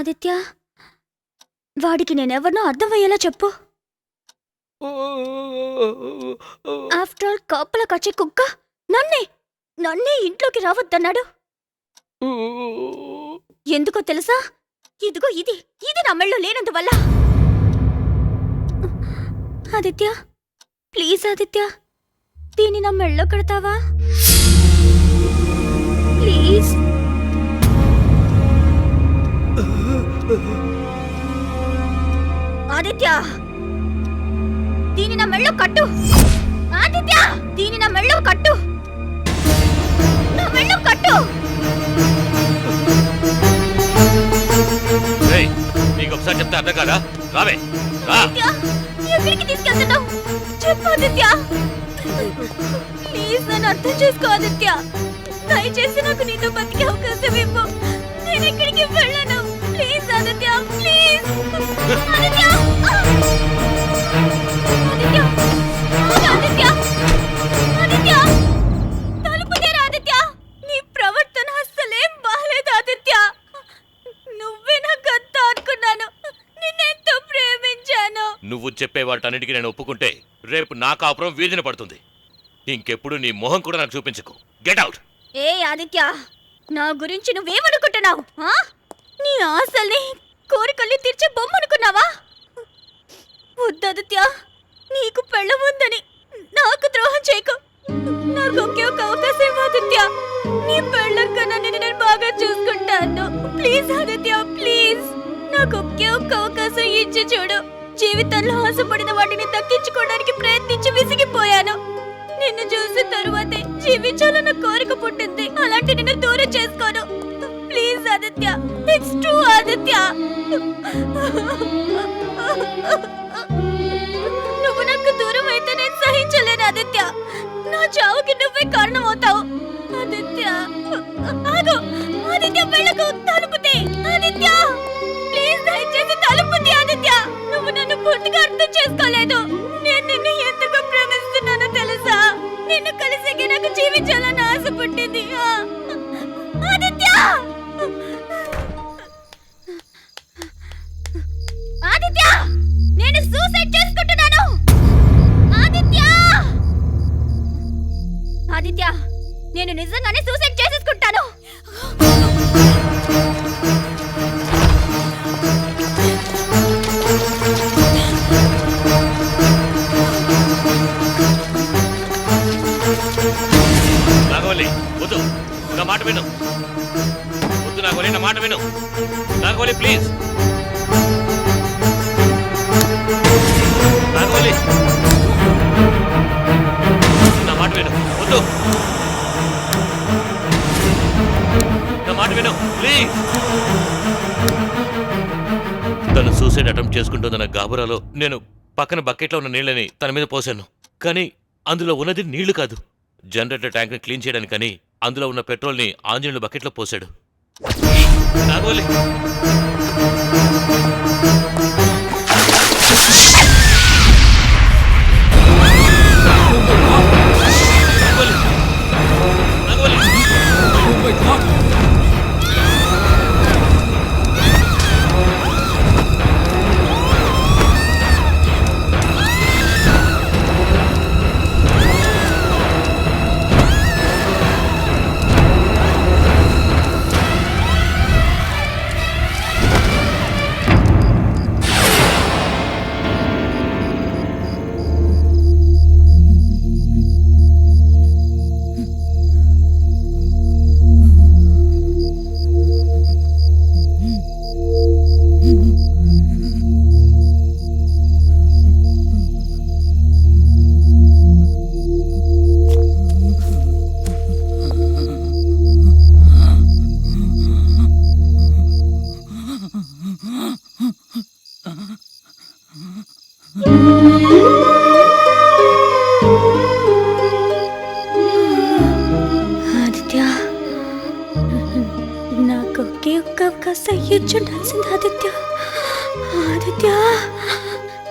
ఆదిత్య, వాడికి నేనెవరినో అర్థమయ్యేలా చెప్పు. ఆఫ్టర్ ఆల్ కాపలా కచ్చే కుక్క నన్నే ఇంట్లోకి రావద్దన్నాడు. ఎందుకో తెలుసా? ఇదిగో ఇది నా మెళ్ళో లేనందువల్ల. ఆదిత్య, ప్లీజ్ ఆదిత్య, దీన్ని నా మెళ్ళో కడతావా ప్లీజ్? ఆదిత్య, దీని నా మెళ్ళో కట్టు. ఆదిత్య, దీని నా మెళ్ళో కట్టు. నా మెళ్ళో కట్టు. నీకు ఒకసారి చెప్తే అర్థం కాదా? రావే. ఆదిత్య, ఎక్కడికి తీసుకెళ్తున్నావు? చెప్పు ఆదిత్య, ప్లీజ్ నన్ను అర్థం చేసుకో ఆదిత్య. దయచేసి నాకు నీతో బతికే అవకాశం ఇవ్వు. నేను ఎక్కడికి వెళ్ళను. Please Aditya, please. ఆదిత్య, ఆదిత్య, ఆదిత్య, ఆదిత్య, తలుపు తెరు ఆదిత్య. నీ ప్రవర్తన అస్సలేం బాలేదు ఆదిత్య. నువ్వే నా గద్ద అనుకున్నాను. నిన్నెంతో ప్రేమించాను. నువ్వు చెప్పే వాటన్నిటికీ నేను ఒప్పుకుంటే రేపు నా కాపురం వీధిన పడుతుంది. ఇంకెప్పుడు నీ మొహం కూడా నాకు చూపించకు. Get out. ఏ ఆదిత్య, నా గురించి నువ్వేమనుకుంటున్నావు? నీ ఆశల్ని కోరికల్ని తీర్చే బొమ్మ అనుకున్నావా? వద్దాదిత్య, నీకు పెళ్ళం ఉందని నాకు ద్రోహం చేయకు. నాకు ఒకే ఒక అవకాశం ఇవ్వు ఆదిత్య. నీ పెళ్ళం కన్నా నేను బాగా చూసుకుంటాను. Please Aditya, please. నాకు ఒకే ఒక్క అవకాశం ఇచ్చి చూడు. జీవితంలో ఆశపడిన వాటిని దక్కించుకోవడానికి ప్రయత్నించి విసిగిపోయాను. నిన్ను చూసిన తరువాతే జీవించాలన్న కోరిక పుట్టింది. అలాంటి నిన్ను దూరం చేసుకోను. Please Aditya, it's true Aditya. నువ్వు నాకు దూరం అయితే నేను సహించలేను ఆదిత్య. నా చావుకి నువ్వే కారణం అవుతావు ఆదిత్య. ఆగు ఆదిత్య, వెళ్ళకు. తలుపుతే ఆదిత్య, ప్లీజ్ దయచేసి తలుపుతే ఆదిత్య. నువ్వు నన్ను పూర్తిగా అర్థం చేసుకోలేదు. నేను నిన్ను ఎంతగా ప్రేమిస్తున్నానో తెలుసా? నిన్ను కలిసి నాకు జీవించాలని ఆశ పుట్టింది ఆదిత్య. ఆదిత్య, నేను సూసైడ్ చేసుకుంటున్నాను. ఆదిత్య, ఆదిత్య, నేను నిజంగానే సూసైడ్ చేసేసుకుంటాను. నాగవల్లి, వద్దు, నా మాట విను. వద్దు నాగవల్లి, నా మాట విను. నాగవల్లి, ప్లీజ్. నాగవల్లి, నా మాట విను. వద్దు, నా మాట విను ప్లీజ్. తను సూసైడ్ అటెంప్ట్ చేసుకుంటుందన్న గాబరాలో నేను పక్కన బకెట్లో ఉన్న నీళ్ళని తన మీద పోసాను. కానీ అందులో ఉన్నది నీళ్లు కాదు, జనరేటర్ ట్యాంక్ ని క్లీన్ చేయడానికని అందులో ఉన్న పెట్రోల్ ని ఆంజనేయులు బకెట్లో పోసాడు. నాగవల్లి, ఇచ్చుండాల్సింది ఆదిత్య. ఆదిత్య,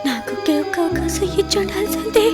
నాకు ఒకే ఒక్క అవకాశం ఇచ్చుండాల్సిందే.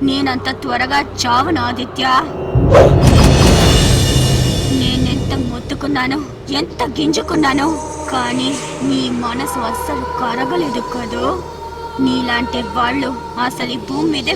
నేనంత త్వరగా చావను ఆదిత్య. నేనెంత మొత్తుకున్నాను, ఎంత గింజుకున్నాను, కానీ నీ మనసు అస్సలు కరగలేదు కదూ. నీలాంటి వాళ్ళు అసలు ఈ భూమి మీదే